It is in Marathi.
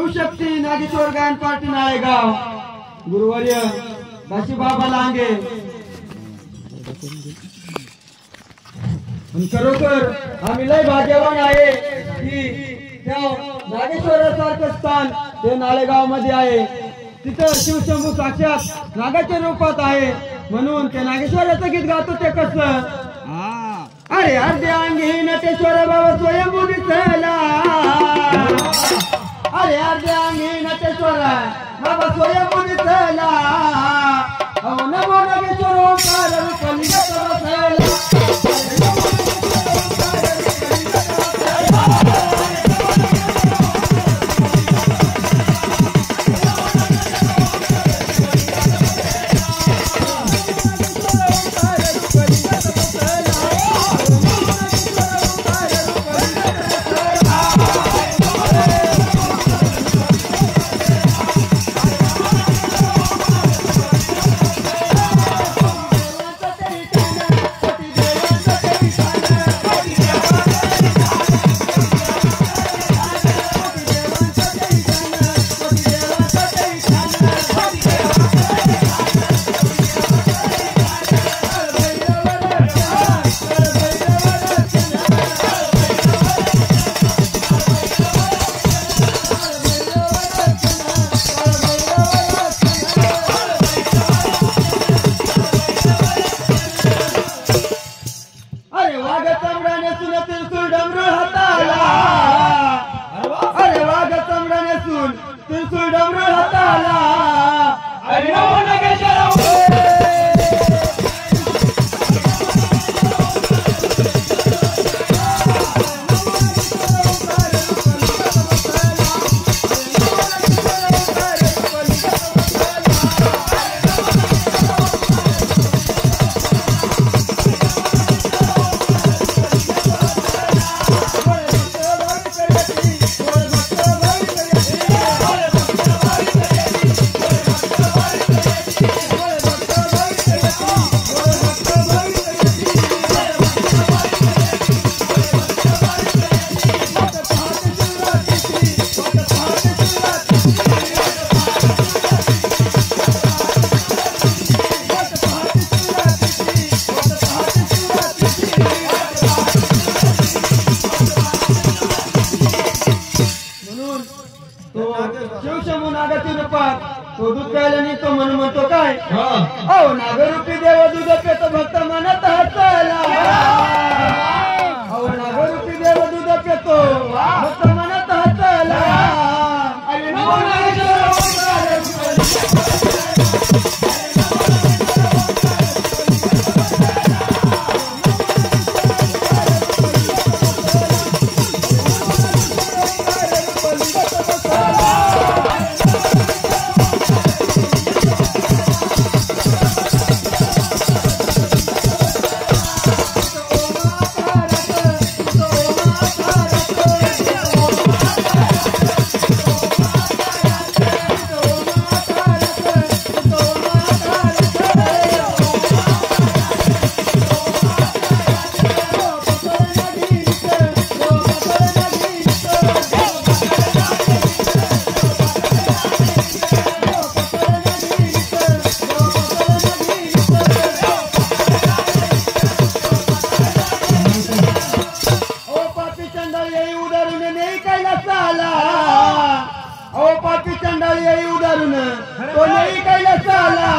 शिवशक्ती नागेश्वर गायन पार्टी नाळेगाव गुरुवर्य काशीबाबा लांगे खरोखर आम्ही लय भाग्यवान आहे की त्या नागेश्वरासारखं स्थान ते नाळेगाव मध्ये आहे। तिथं शिवशंभू साक्षात नागाच्या रूपात आहे म्हणून ते नागेश्वराचं गीत गातो ते कसं अरे अर्ध्यांगी नटेश्वर बाबा स्वयंभू दिसला अरे अर्ध्यांगी नटेश्वर बाबा स्वयंभू दिसला नमो नागेश्वर ओंकार रूपलिंग बसला शिवशंभू नागाच्या रूपात तो दूध प्यायला निघतो म्हणून म्हणतो काय अहो नागरूपी देव दूध पितो भक्त म्हणत हसला अहो नागरूपी देव दूध पितो भक्त म्हणत हसला अरे नमो पापी चंडाळी उदारून तो नाही कैलास आला